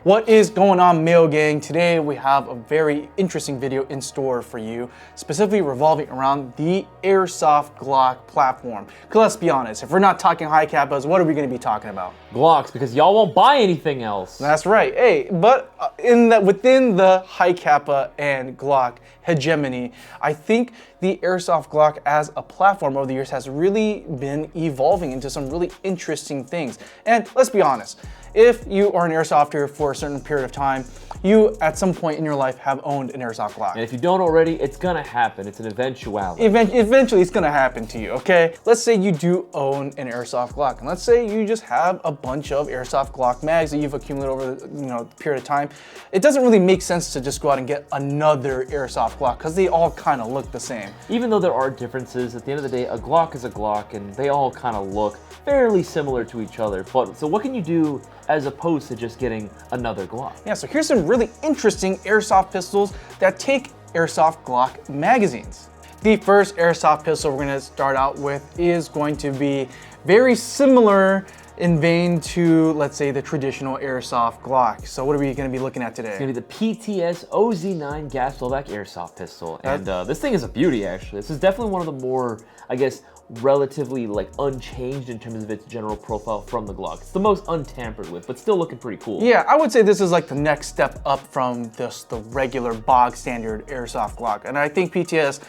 What is going on, Mail Gang? Today we have a very interesting video in store for you, specifically revolving around the Airsoft Glock platform. Because let's be honest, if we're not talking high kappas, what are we going to be talking about? Glocks, because y'all won't buy anything else. That's right. Hey, but within the high kappa and Glock hegemony, I think the Airsoft Glock as a platform over the years has really been evolving into some really interesting things. And let's be honest, if you are an airsofter for a certain period of time, you at some point in your life have owned an Airsoft Glock. And if you don't already, it's gonna happen. It's an eventuality. Eventually it's gonna happen to you, okay? Let's say you do own an Airsoft Glock, and let's say you just have a bunch of Airsoft Glock mags that you've accumulated over the period of time. It doesn't really make sense to just go out and get another Airsoft Glock because they all kind of look the same. Even though there are differences, at the end of the day, a Glock is a Glock, and they all kind of look fairly similar to each other. But so what can you do as opposed to just getting another Glock? Yeah, so here's some really interesting airsoft pistols that take Airsoft Glock magazines. The first airsoft pistol we're gonna start out with is going to be very similar in vein to, let's say, the traditional Airsoft Glock. So what are we gonna be looking at today? It's gonna be the PTS OZ9 gas blowback airsoft pistol. And this thing is a beauty, actually. This is definitely one of the more, I guess, relatively unchanged in terms of its general profile from the Glock. It's the most untampered with, but still looking pretty cool. Yeah, I would say this is like the next step up from just the regular bog standard Airsoft Glock. And I think PTS,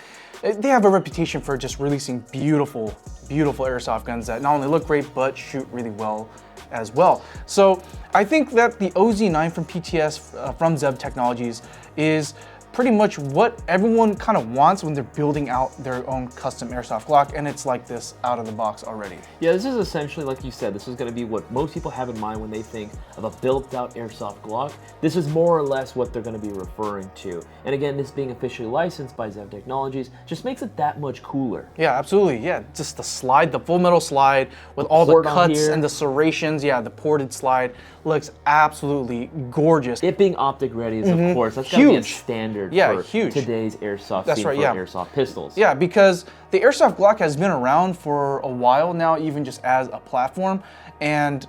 they have a reputation for just releasing beautiful, beautiful airsoft guns that not only look great, but shoot really well as well. So I think that the OZ9 from PTS, from Zeb Technologies, is pretty much what everyone kind of wants when they're building out their own custom Airsoft Glock, and it's like this out of the box already. Yeah, this is essentially, like you said, this is going to be what most people have in mind when they think of a built-out Airsoft Glock. This is more or less what they're going to be referring to. And again, this being officially licensed by Zeb Technologies just makes it that much cooler. Yeah, absolutely. Yeah, just the slide, the full metal slide with all the cuts and the serrations. Yeah, the ported slide looks absolutely gorgeous. It being optic ready is, of course, that's got to be a standard for today's airsoft scene for airsoft pistols. Yeah, because the Airsoft Glock has been around for a while now, even just as a platform. And,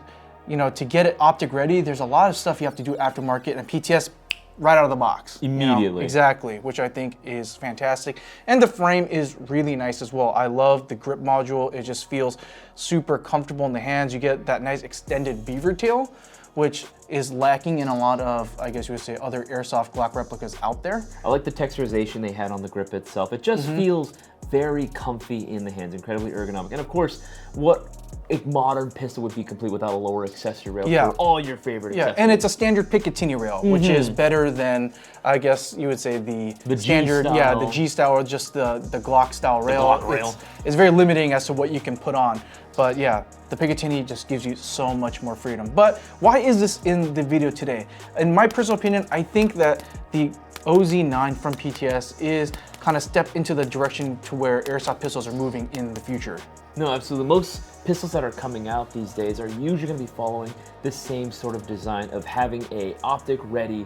to get it optic ready, there's a lot of stuff you have to do aftermarket, and PTS right out of the box. Immediately. Exactly, which I think is fantastic. And the frame is really nice as well. I love the grip module. It just feels super comfortable in the hands. You get that nice extended beaver tail, which is lacking in a lot of, I guess you would say, other Airsoft Glock replicas out there. I like the texturization they had on the grip itself. It just feels very comfy in the hands, incredibly ergonomic. And of course, what a modern pistol would be complete without a lower accessory rail for all your favorite accessories. And it's a standard Picatinny rail, which is better than, I guess you would say, the standard, the G style, or just the Glock style rail. Glock rail. It's very limiting as to what you can put on. But yeah, the Picatinny just gives you so much more freedom. But why is this in the video today? In my personal opinion, I think that the OZ9 from PTS is kind of step into the direction to where airsoft pistols are moving in the future. No, absolutely. Most pistols that are coming out these days are usually going to be following the same sort of design of having a optic ready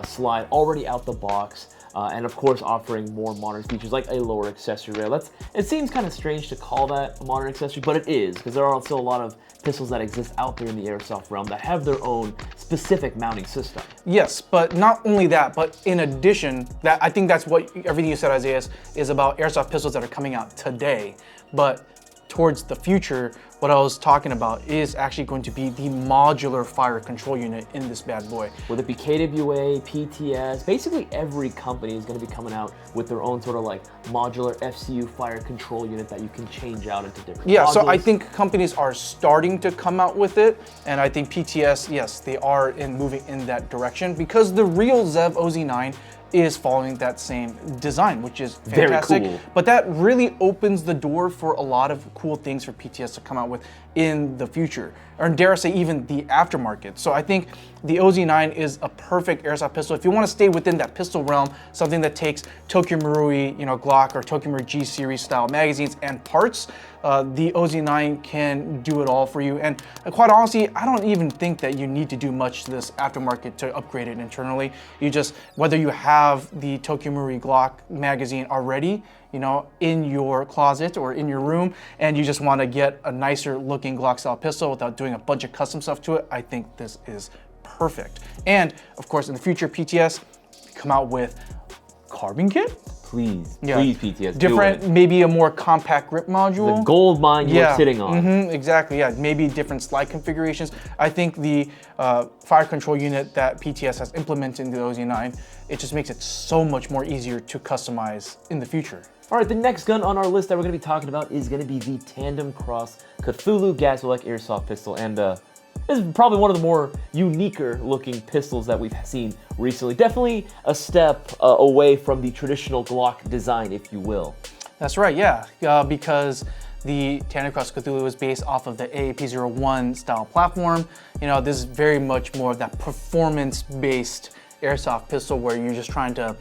slide already out the box, and of course offering more modern features like a lower accessory rail. It seems kind of strange to call that a modern accessory, but it is, because there are also a lot of pistols that exist out there in the airsoft realm that have their own specific mounting system. Yes, but not only that, but in addition, that I think that's what everything you said, Isaias, is about airsoft pistols that are coming out today. But towards the future, what I was talking about is actually going to be the modular fire control unit in this bad boy. Whether it be KWA, PTS, basically every company is going to be coming out with their own sort of modular FCU fire control unit that you can change out into different modules. So I think companies are starting to come out with it, and I think PTS, yes, they are moving in that direction, because the real Zev OZ9 is following that same design, which is fantastic. Very cool. But that really opens the door for a lot of cool things for PTS to come out with in the future, or dare I say even the aftermarket. So I think the OZ9 is a perfect airsoft pistol. If you want to stay within that pistol realm, something that takes Tokyo Marui, Glock or Tokyo Marui G series style magazines and parts, the OZ9 can do it all for you. And quite honestly, I don't even think that you need to do much to this aftermarket to upgrade it internally. You just, whether you have the Tokyo Marui Glock magazine already, in your closet or in your room, and you just want to get a nicer looking Glock style pistol without doing a bunch of custom stuff to it, I think this is perfect. And of course, in the future, PTS come out with carbon kit. Please, Yeah. please, PTS, Different, do it. maybe a more compact grip module. The gold mine you're sitting on. Exactly, yeah. Maybe different slide configurations. I think the fire control unit that PTS has implemented in the OZ9, it just makes it so much more easier to customize in the future. All right, the next gun on our list that we're going to be talking about is going to be the Tandemkross Cthulhu gas-like airsoft pistol, and this is probably one of the more uniquer looking pistols that we've seen recently. Definitely a step away from the traditional Glock design, if you will. That's right, yeah, because the Tandemkross Cthulhu is based off of the AAP-01 style platform. You know, this is very much more of that performance-based airsoft pistol where you're just trying to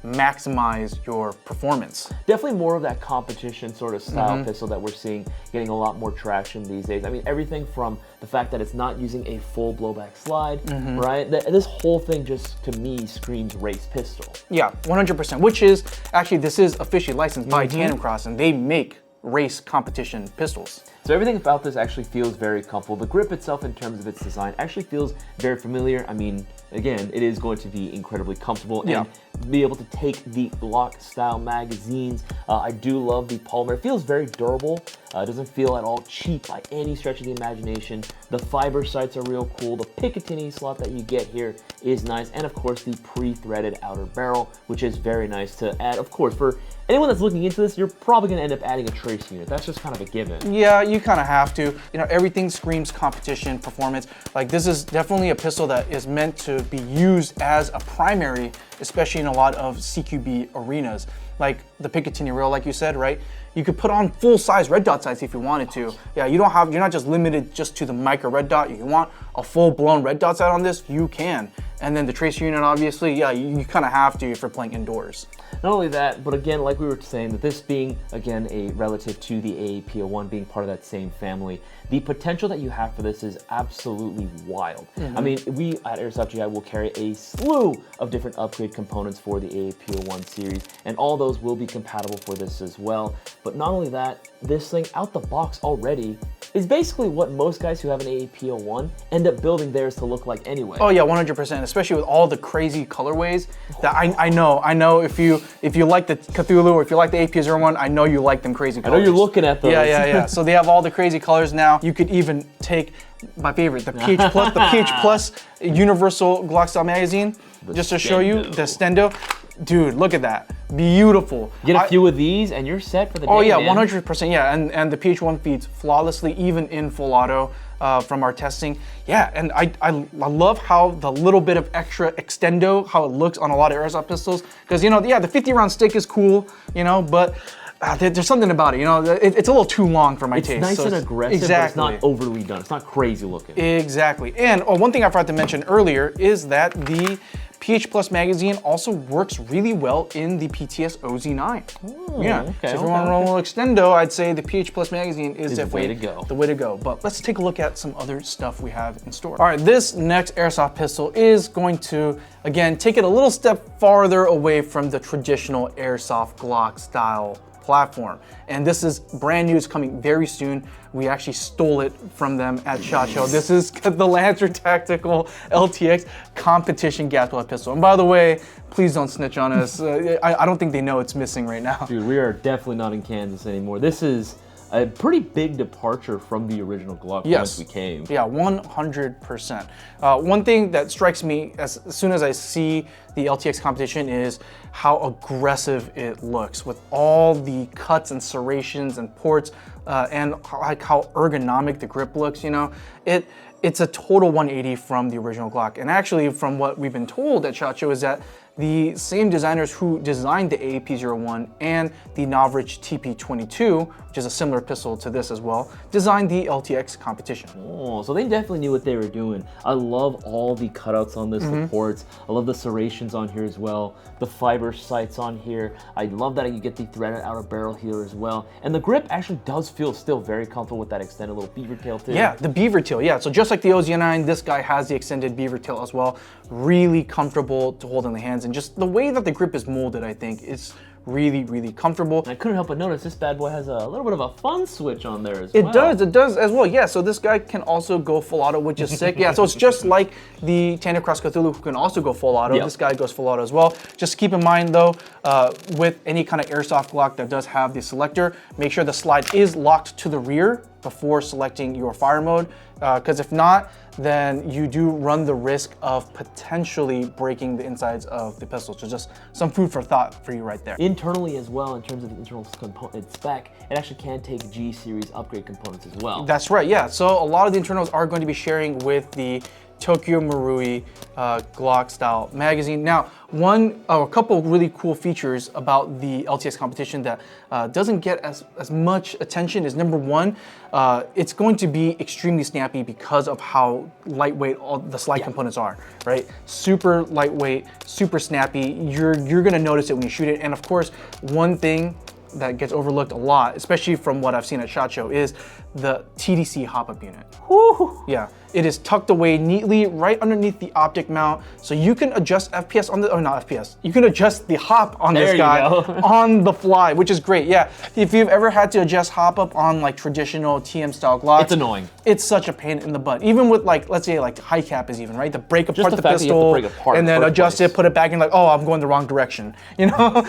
maximize your performance. Definitely more of that competition sort of style pistol that we're seeing getting a lot more traction these days. I mean, everything from the fact that it's not using a full blowback slide, right? This whole thing just, to me, screams race pistol. Yeah, 100%, which is, actually, this is officially licensed by Tandemkross, and they make race competition pistols. So everything about this actually feels very comfortable. The grip itself, in terms of its design, actually feels very familiar. I mean, again, it is going to be incredibly comfortable and be able to take the Glock style magazines. I do love the polymer. It feels very durable. It doesn't feel at all cheap by any stretch of the imagination. The fiber sights are real cool. The Picatinny slot that you get here is nice. And of course, the pre-threaded outer barrel, which is very nice to add. Of course, for anyone that's looking into this, you're probably gonna end up adding a trace unit. That's just kind of a given. Yeah, you kind of have to. You know, everything screams competition, performance. Like, this is definitely a pistol that is meant to be used as a primary, especially in a lot of CQB arenas. Like the Picatinny rail, like you said, right? You could put on full-size red dot sights if you wanted to. Yeah, you're not just limited just to the micro red dot. If you want a full-blown red dot sight on this, you can. And then the tracer unit, obviously, yeah, you kind of have to if you're playing indoors. Not only that, but again, like we were saying, that this being, again, a relative to the AAP-01 being part of that same family, the potential that you have for this is absolutely wild. I mean, we at Airsoft GI will carry a slew of different upgrade components for the AAP-01 series, and all those will be compatible for this as well. But not only that, this thing out the box already is basically what most guys who have an AAP-01 end up building theirs to look like anyway. Oh yeah, 100%, especially with all the crazy colorways that I know if you like the Cthulhu or if you like the AP-01, I know you like them crazy colors. I know you're looking at those. Yeah. So they have all the crazy colors now. You could even take my favorite, the PH Plus Universal Glock style magazine, just to show you the Stendo. Dude, look at that. Beautiful. Get a few of these and you're set for the day. Oh yeah, man. 100%. Yeah, and the PH1 feeds flawlessly, even in full auto from our testing. Yeah, and I love how the little bit of extra extendo, how it looks on a lot of airsoft pistols. Because, you know, yeah, the 50-round stick is cool, you know, but there's something about it, you know, it's a little too long for my taste. It's nice and aggressive, exactly. But it's not overly done. It's not crazy looking. Exactly. And one thing I forgot to mention earlier is that the PH Plus magazine also works really well in the PTS OZ9. Yeah, okay, so if you want to roll a little extendo, I'd say the PH Plus magazine is definitely the way to go. But let's take a look at some other stuff we have in store. All right, this next airsoft pistol is going to, again, take it a little step farther away from the traditional airsoft Glock style platform. And this is brand new, it's coming very soon. We actually stole it from them at SHOT Show. This is the Lancer Tactical LTX Competition GBB Pistol. And by the way, please don't snitch on us. I don't think they know it's missing right now. Dude, we are definitely not in Kansas anymore. This is a pretty big departure from the original Glock once we came. Yeah, 100%. One thing that strikes me as soon as I see the LTX competition is how aggressive it looks with all the cuts and serrations and ports and how ergonomic the grip looks, you know. It's a total 180 from the original Glock. And actually, from what we've been told at SHOT Show is that the same designers who designed the AAP-01 and the Novrich TP-22, which is a similar pistol to this as well, designed the LTX competition. Oh, so they definitely knew what they were doing. I love all the cutouts on this, the ports. I love the serrations on here as well. The fiber sights on here. I love that you get the threaded outer barrel here as well. And the grip actually does feel still very comfortable with that extended little beaver tail too. Yeah, the beaver tail, yeah. So just like the OZ9, this guy has the extended beaver tail as well. Really comfortable to hold in the hands. And just the way that the grip is molded, I think, is really, really comfortable. I couldn't help but notice this bad boy has a little bit of a fun switch on there as well. It does as well. Yeah, so this guy can also go full auto, which is sick. Yeah, so it's just like the Tandemkross Cthulhu, who can also go full auto. Yep. This guy goes full auto as well. Just keep in mind though, with any kind of Airsoft Glock that does have the selector, make sure the slide is locked to the rear before selecting your fire mode, because if not, then you do run the risk of potentially breaking the insides of the pistol. So just some food for thought for you right there. Internally as well, in terms of the internal component spec, it actually can take G series upgrade components as well. That's right, yeah. So a lot of the internals are going to be sharing with the Tokyo Marui Glock style magazine. Now, a couple really cool features about the LTX competition that doesn't get as much attention is, number one, it's going to be extremely snappy because of how lightweight all the slide components are, right? Super lightweight, super snappy. You're gonna notice it when you shoot it. And of course, one thing that gets overlooked a lot, especially from what I've seen at SHOT Show, is the TDC hop-up unit. Woo. Yeah, it is tucked away neatly right underneath the optic mount, so you can adjust FPS on the, or not FPS, you can adjust the hop on this guy on the fly, which is great. Yeah, if you've ever had to adjust hop-up on like traditional TM style Glocks, it's annoying. It's such a pain in the butt. Even with like, let's say like high cap is even, right? To break apart the pistol and then adjust it, put it back in, like, oh, I'm going the wrong direction, you know?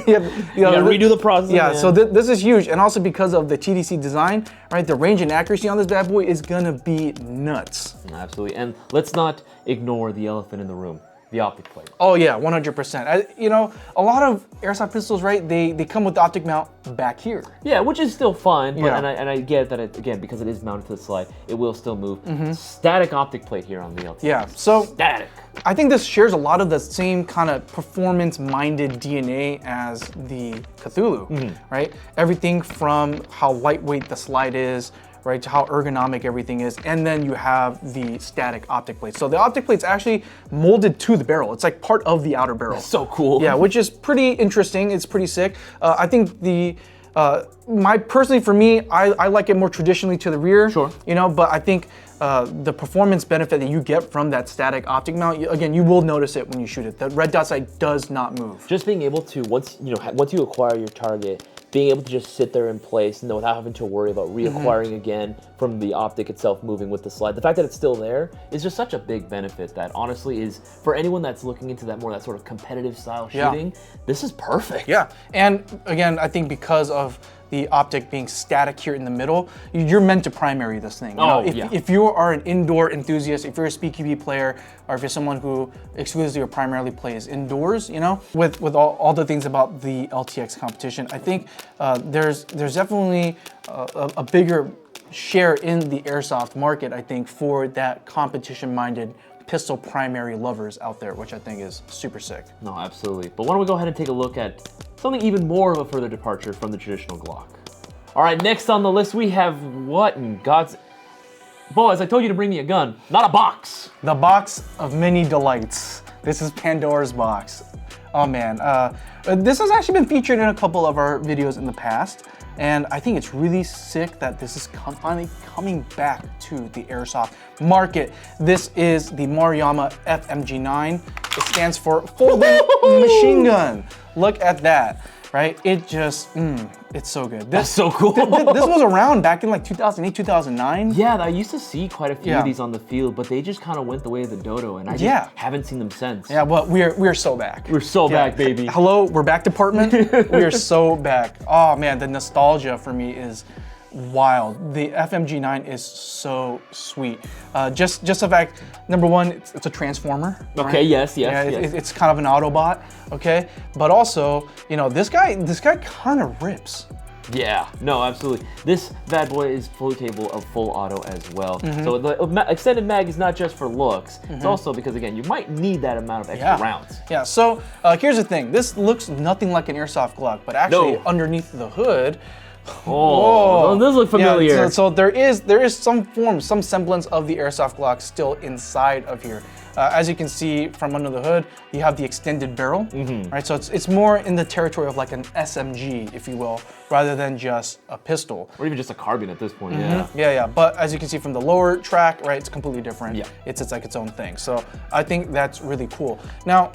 you gotta redo the process. Yeah, so this is huge, and also because of the TDC design, right? The range and accuracy on this bad boy is gonna be nuts. Absolutely, and let's not ignore the elephant in the room, the optic plate. Oh yeah, 100%. You know, a lot of airsoft pistols, right? They come with the optic mount back here. Yeah, which is still fine, but, Yeah. and I get that it, again, because it is mounted to the slide, it will still move. Static optic plate here on the LTX. Yeah, so Static. I think this shares a lot of the same kind of performance-minded DNA as the Cthulhu, right? Everything from how lightweight the slide is, right, to how ergonomic everything is, and then you have the static optic plate. So the optic plate's actually molded to the barrel. It's like part of the outer barrel. That's so cool. Yeah, which is pretty interesting. It's pretty sick. I think the personally for me, I like it more traditionally to the rear. Sure. You know, but I think the performance benefit that you get from that static optic mount, again, you will notice it when you shoot it. The red dot sight does not move. Just being able to, once you acquire your target, being able to just sit there in place and without having to worry about reacquiring again from the optic itself moving with the slide. The fact that it's still there is just such a big benefit that honestly is, for anyone that's looking into that sort of competitive style shooting, this is perfect. Yeah, and again, I think because of the optic being static here in the middle, you're meant to primary this thing. You know, if you are an indoor enthusiast, if you're a CQB player, or if you're someone who exclusively or primarily plays indoors, you know, with all the things about the LTX competition, I think there's definitely a bigger share in the airsoft market, I think, for that competition-minded pistol primary lovers out there, which I think is super sick. No, absolutely. But why don't we go ahead and take a look at something even more of a further departure from the traditional Glock. All right, next on the list we have what in God's... Boaz, I told you to bring me a gun, not a box. The box of many delights. This is Pandora's box. Oh man, this has actually been featured in a couple of our videos in the past, and I think it's really sick that this is finally coming back to the airsoft market. This is the Maruyama FMG-9. It stands for folding machine gun. Look at that, right? It just, it's so good. That's so cool. This was around back in like 2008, 2009. Yeah, I used to see quite a few of these on the field, but they just kind of went the way of the dodo, and I just haven't seen them since. Yeah, well, we're so back. We're so back, baby. Hello, we're back department. We are so back. Oh man, the nostalgia for me is wild. The FMG-9 is so sweet. Just the fact, number one, it's a transformer. Okay, right? yes. It's kind of an Autobot, okay? But also, you know, this guy kind of rips. Yeah, no, absolutely. This bad boy is fully capable of full auto as well. So the extended mag is not just for looks, it's also because, again, you might need that amount of extra rounds. Yeah, so here's the thing. This looks nothing like an Airsoft Glock, but actually underneath the hood, oh, this looks familiar. Yeah, so there is some semblance of the Airsoft Glock still inside of here. As you can see from under the hood, you have the extended barrel, right? So it's more in the territory of like an SMG, if you will, rather than just a pistol. Or even just a carbine at this point, Yeah. But as you can see from the lower track, right, it's completely different. Yeah. It's like its own thing. So I think that's really cool. Now,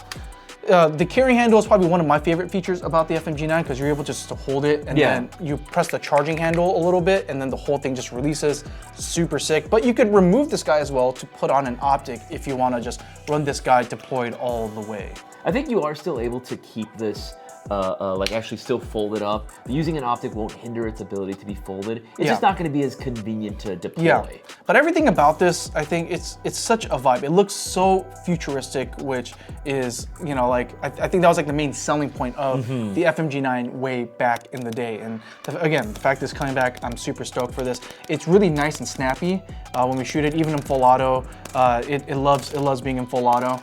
The carry handle is probably one of my favorite features about the FMG-9 because you're able just to hold it and then you press the charging handle a little bit and then the whole thing just releases. Super sick. But you could remove this guy as well to put on an optic if you want to just run this guy deployed all the way. I think you are still able to keep this like actually still folded up. Using an optic won't hinder its ability to be folded. It's just not going to be as convenient to deploy. Yeah, but everything about this, I think it's such a vibe. It looks so futuristic, which is, you know, like, I think that was like the main selling point of the FMG-9 way back in the day. And again, the fact that it's coming back, I'm super stoked for this. It's really nice and snappy when we shoot it, even in full auto. It loves being in full auto,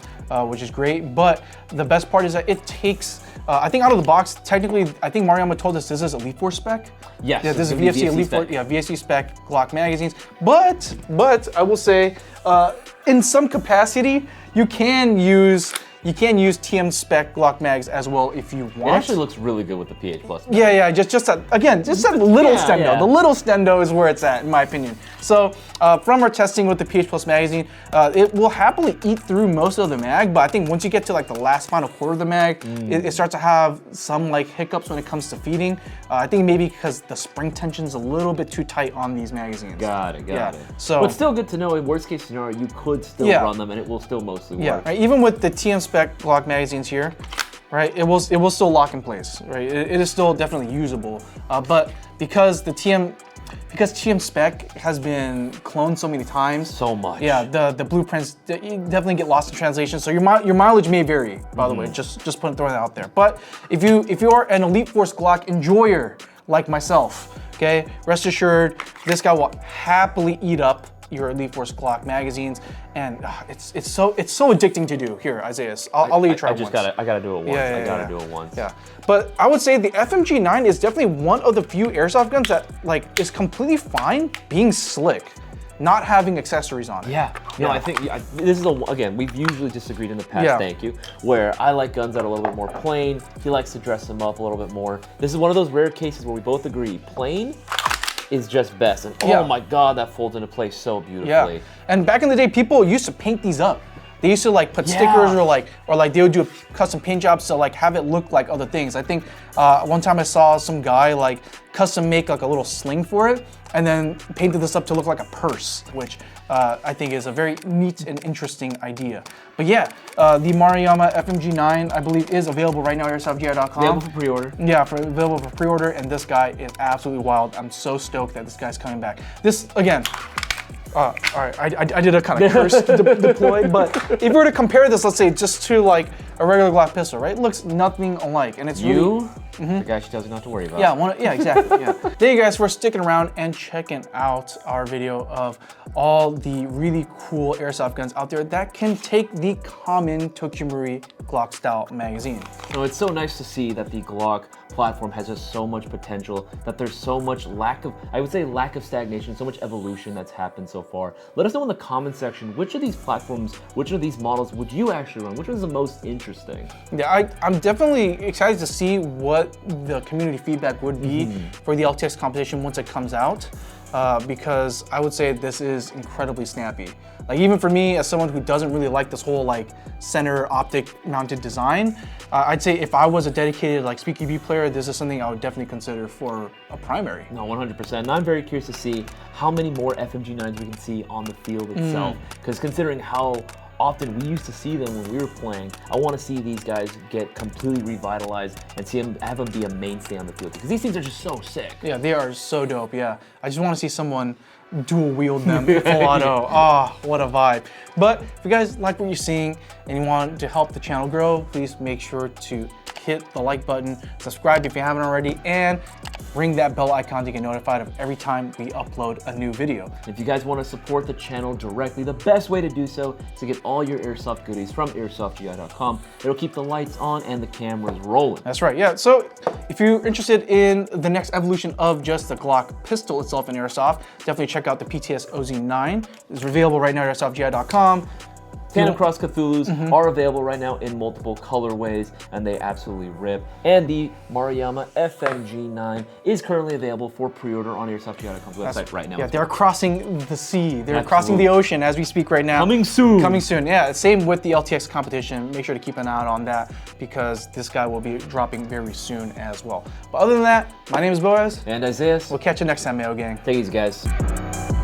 which is great. But the best part is that it takes, I think out of the box, technically, I think Maruyama told us this is Elite Force spec. Yes. Yeah, this is VFC Elite Force, VFC spec Glock magazines. But I will say, in some capacity, you can use TM spec Glock mags as well if you want. It actually looks really good with the PH Plus. Yeah, just that, again, just that little stendo. The little stendo is where it's at, in my opinion. So from our testing with the PH Plus magazine, it will happily eat through most of the mag, but I think once you get to like the last final quarter of the mag, it starts to have some like hiccups when it comes to feeding. I think maybe because the spring tension's a little bit too tight on these magazines. Got it. So, but still good to know, in worst case scenario, you could still run them and it will still mostly work. Yeah, right? Even with the TM spec Glock magazines here, right, it will still lock in place, right? It is still definitely usable, but because TM spec has been cloned so many times, so much. Yeah, the blueprints you definitely get lost in translation. So your mileage may vary, by the way. Just throwing that out there. But if you are an Elite Force Glock enjoyer like myself, okay, rest assured this guy will happily eat up your Elite Force Glock magazines, and it's so addicting to do. Here, Isaias, I'll let you try once. I gotta do it once. I gotta do it once. Yeah, but I would say the FMG-9 is definitely one of the few airsoft guns that like is completely fine being slick, not having accessories on it. Yeah. No, I think this is again, we've usually disagreed in the past. Thank you. Where I like guns that are a little bit more plain. He likes to dress them up a little bit more. This is one of those rare cases where we both agree plain is just best. And oh my God, that folds into place so beautifully. Yeah. And back in the day, people used to paint these up. They used to like put stickers or like they would do custom paint jobs to like have it look like other things. I think one time I saw some guy like custom make like a little sling for it and then painted this up to look like a purse, which I think is a very neat and interesting idea. But yeah, the Maruyama FMG-9, I believe, is available right now at airsoftgi.com. Available for pre-order. Yeah, available for pre-order, and this guy is absolutely wild. I'm so stoked that this guy's coming back. This, again, all right, I did a kind of curse deploy, but if you were to compare this, let's say, just to like a regular Glock pistol, right? It looks nothing alike, and it's really... The guy she tells you not to worry about. Yeah, exactly. Yeah. Thank you guys for sticking around and checking out our video of all the really cool airsoft guns out there that can take the common Tokyo-Marui Glock style magazine. No, it's so nice to see that the Glock platform has just so much potential, that there's so much lack of stagnation, so much evolution that's happened so far. Let us know in the comment section, which of these platforms, which of these models would you actually run? Which one is the most interesting? Yeah, I'm definitely excited to see what the community feedback would be for the LTX competition once it comes out, because I would say this is incredibly snappy. Like even for me, as someone who doesn't really like this whole like center optic mounted design, I'd say if I was a dedicated like CQB player, this is something I would definitely consider for a primary. No, 100%. And I'm very curious to see how many more FMG-9s we can see on the field itself, because considering how often we used to see them when we were playing, I want to see these guys get completely revitalized and have them be a mainstay on the field, because these things are just so sick. Yeah, they are so dope. Yeah, I just want to see someone dual wield them full auto. Ah, what a vibe. But if you guys like what you're seeing and you want to help the channel grow, please make sure to hit the like button, subscribe if you haven't already, and ring that bell icon to get notified of every time we upload a new video. If you guys want to support the channel directly, the best way to do so is to get all your airsoft goodies from airsoftgi.com. It'll keep the lights on and the cameras rolling. That's right, yeah. So if you're interested in the next evolution of just the Glock pistol itself in airsoft, definitely check out the PTS OZ9. It's available right now at airsoftgi.com. Tandemkross Cthulhus are available right now in multiple colorways, and they absolutely rip. And the Maruyama FMG-9 is currently available for pre-order on AirsoftGlock.com's website right now. Yeah, they're crossing the sea. They're crossing the ocean as we speak right now. Coming soon. Coming soon, yeah. Same with the LTX competition. Make sure to keep an eye out on that because this guy will be dropping very soon as well. But other than that, my name is Boaz. And Isaias. We'll catch you next time, Mayo Gang. Take it easy, guys.